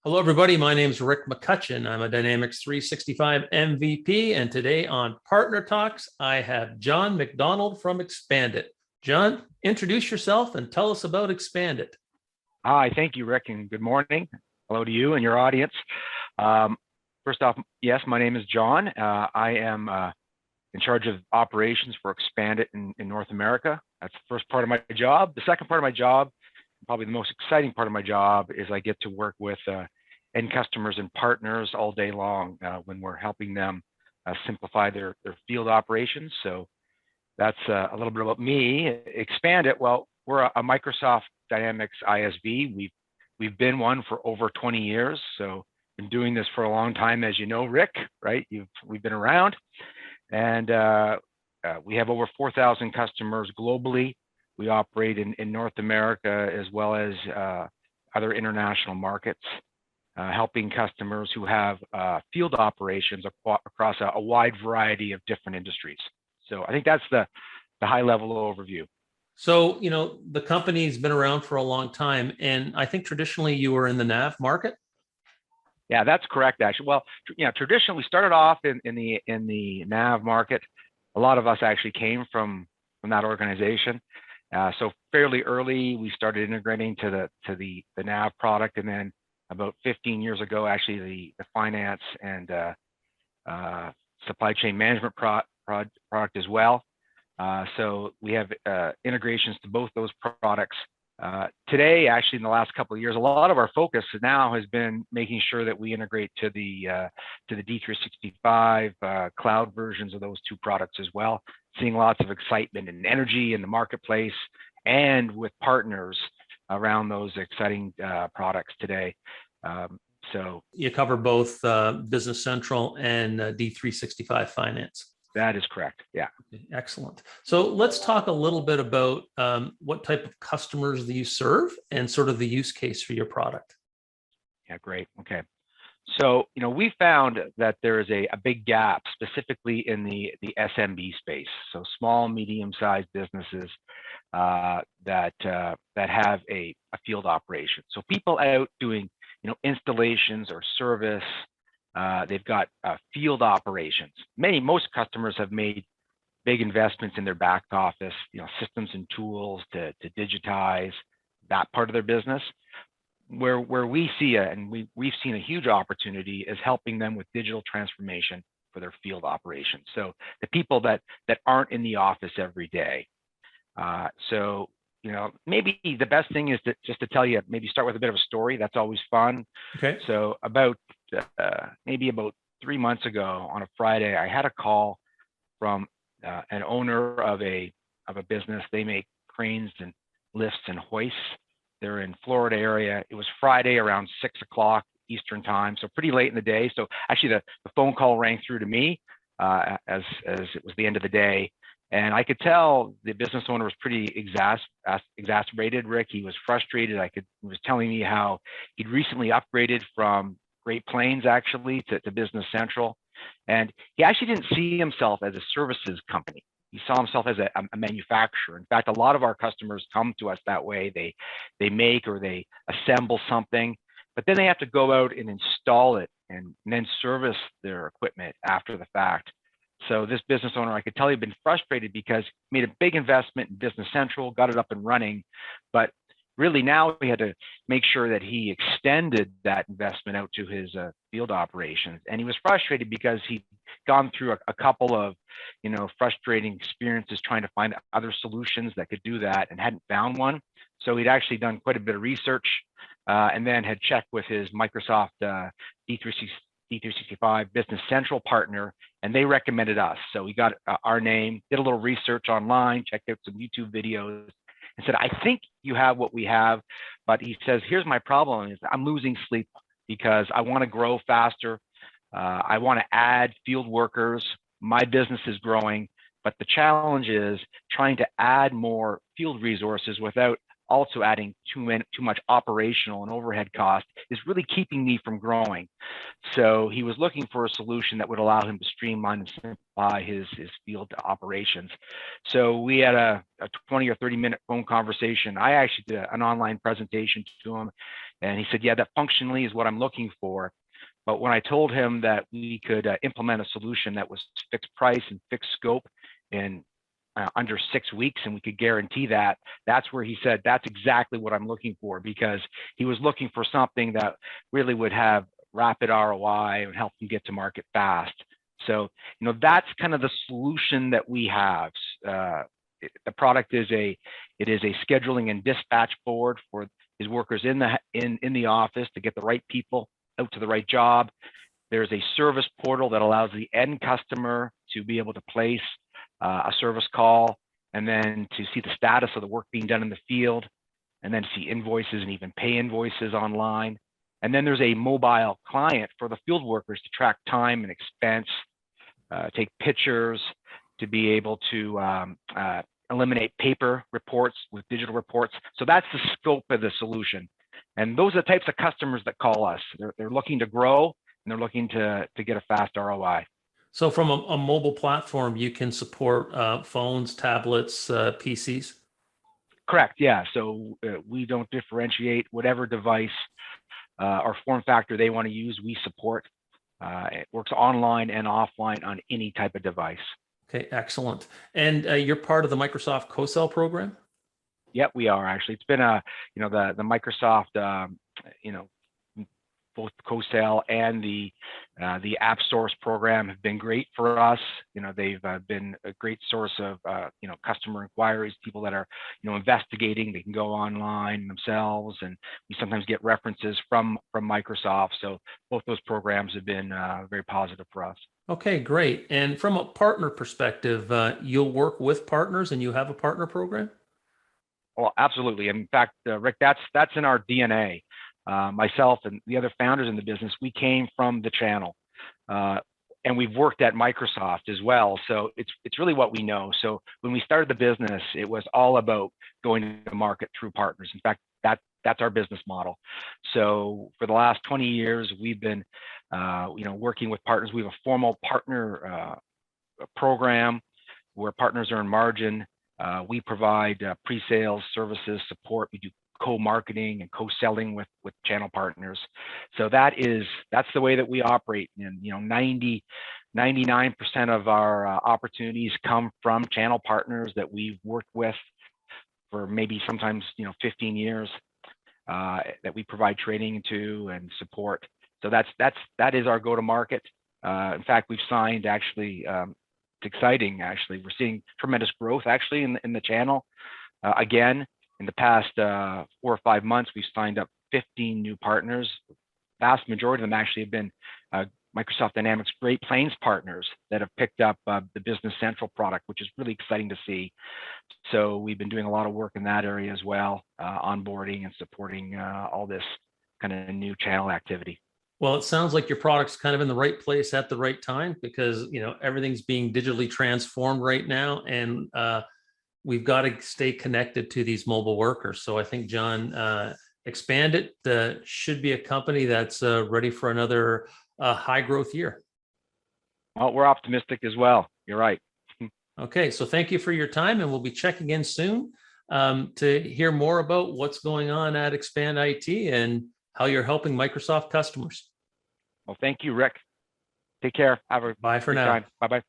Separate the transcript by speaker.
Speaker 1: Hello, everybody. My name is Rick McCutcheon. I'm a Dynamics 365 MVP, and today on Partner Talks, I have John Macdonald from ExpandIT. John, introduce yourself and tell us about ExpandIT.
Speaker 2: Hi, thank you, Rick, and good morning. Hello to you and your audience. First off, yes, my name is John. I am in charge of operations for ExpandIT in North America. That's the first part of my job. The second part of my job, probably the most exciting part of my job, is I get to work with end customers and partners all day long when we're helping them simplify their field operations. So that's a little bit about me. ExpandIT, well, we're a Microsoft Dynamics ISV. We've been one for over 20 years. So been doing this for a long time, as you know, Rick, right? We've been around, and we have over 4,000 customers globally. We operate in North America as well as other international markets, helping customers who have field operations across a wide variety of different industries. So I think that's the high level overview.
Speaker 1: So, the company's been around for a long time, and I think traditionally you were in the NAV market.
Speaker 2: Yeah, that's correct, actually. Well, traditionally we started off in the NAV market. A lot of us actually came from that organization. So fairly early, we started integrating to the NAV product, and then about 15 years ago, actually the finance and supply chain management product as well. So we have integrations to both those products. Today, actually, in the last couple of years, a lot of our focus now has been making sure that we integrate to the D365 cloud versions of those two products as well. Seeing lots of excitement and energy in the marketplace and with partners around those exciting products today. So
Speaker 1: you cover both Business Central and D365 Finance.
Speaker 2: That is correct. Yeah.
Speaker 1: Excellent. So let's talk a little bit about what type of customers do you serve and sort of the use case for your product.
Speaker 2: Yeah, great. Okay. So, we found that there is a big gap specifically in the SMB space. So small, medium-sized businesses that have a field operation. So people out doing, installations or service. They've got field operations. Most customers have made big investments in their back office, systems and tools to digitize that part of their business. Where we see we've seen a huge opportunity is helping them with digital transformation for their field operations. So the people that aren't in the office every day. So maybe the best thing is just to tell you, maybe start with a bit of a story. That's always fun.
Speaker 1: Okay.
Speaker 2: So maybe about 3 months ago on a Friday, I had a call from an owner of a business. They make cranes and lifts and hoists. They're in Florida area. It was Friday around 6 o'clock Eastern time, so pretty late in the day. So actually the phone call rang through to me as it was the end of the day. And I could tell the business owner was pretty exacerbated, Rick. He was frustrated. He was telling me how he'd recently upgraded from Great Plains actually to Business Central. And he actually didn't see himself as a services company. He saw himself as a manufacturer. In fact, a lot of our customers come to us that way. They make or they assemble something, but then they have to go out and install it and then service their equipment after the fact. So this business owner, I could tell he'd been frustrated because he made a big investment in Business Central, got it up and running, but really now we had to make sure that he extended that investment out to his field operations. And he was frustrated because he'd gone through a couple of, frustrating experiences trying to find other solutions that could do that and hadn't found one. So he'd actually done quite a bit of research and then had checked with his Microsoft D365 Business Central partner, and they recommended us. So we got our name, did a little research online, checked out some YouTube videos, and said, I think you have what we have, but he says, here's my problem is I'm losing sleep because I want to grow faster. I want to add field workers. My business is growing, but the challenge is trying to add more field resources without also adding too much operational and overhead cost is really keeping me from growing. So he was looking for a solution that would allow him to streamline and simplify his field operations. So we had a 20 or 30 minute phone conversation. I actually did an online presentation to him. And he said, yeah, that functionally is what I'm looking for. But when I told him that we could implement a solution that was fixed price and fixed scope in under 6 weeks, and we could guarantee that, that's where he said, that's exactly what I'm looking for, because he was looking for something that really would have rapid ROI and help him get to market fast. So, that's kind of the solution that we have. The product is a scheduling and dispatch board for his workers in the office to get the right people out to the right job. There's a service portal that allows the end customer to be able to place a service call, and then to see the status of the work being done in the field, and then see invoices and even pay invoices online. And then there's a mobile client for the field workers to track time and expense, take pictures, to be able to eliminate paper reports with digital reports. So that's the scope of the solution. And those are the types of customers that call us. They're looking to grow, and they're looking to get a fast ROI.
Speaker 1: So from a mobile platform, you can support phones, tablets, PCs?
Speaker 2: Correct, yeah. So we don't differentiate. Whatever device or form factor they want to use, we support. It works online and offline on any type of device.
Speaker 1: Okay, excellent. And you're part of the Microsoft co-sell program?
Speaker 2: Yep, we are actually. It's been the Microsoft, both co-sell and the App Source program have been great for us. They've been a great source of customer inquiries, people that are investigating. They can go online themselves, and we sometimes get references from Microsoft. So both those programs have been very positive for us.
Speaker 1: Okay, great. And from a partner perspective, you'll work with partners, and you have a partner program?
Speaker 2: Well, absolutely. In fact, Rick, that's in our DNA. Myself and the other founders in the business, we came from the channel, and we've worked at Microsoft as well. So it's really what we know. So when we started the business, it was all about going to market through partners. In fact, that's our business model. So for the last 20 years, we've been working with partners. We have a formal partner program where partners earn margin. We provide pre-sales services, support. We do co-marketing and co-selling with channel partners. So that's the way that we operate. And 99% of our opportunities come from channel partners that we've worked with for maybe sometimes 15 years, that we provide training to and support. So that is our go-to-market. In fact, we've signed actually. It's exciting, actually. We're seeing tremendous growth actually in the channel. Again, in the past 4 or 5 months, we've signed up 15 new partners. Vast majority of them actually have been Microsoft Dynamics Great Plains partners that have picked up the Business Central product, which is really exciting to see. So we've been doing a lot of work in that area as well, onboarding and supporting all this kind of new channel activity.
Speaker 1: Well, it sounds like your product's kind of in the right place at the right time, because everything's being digitally transformed right now, and we've got to stay connected to these mobile workers. So I think, John, ExpandIT should be a company that's ready for another high growth year.
Speaker 2: Well, we're optimistic as well. You're right.
Speaker 1: Okay, so thank you for your time, and we'll be checking in soon to hear more about what's going on at ExpandIT and how you're helping Microsoft customers.
Speaker 2: Well, thank you, Rick. Take care. Have a
Speaker 1: bye for
Speaker 2: good
Speaker 1: now.
Speaker 2: time. Bye-bye.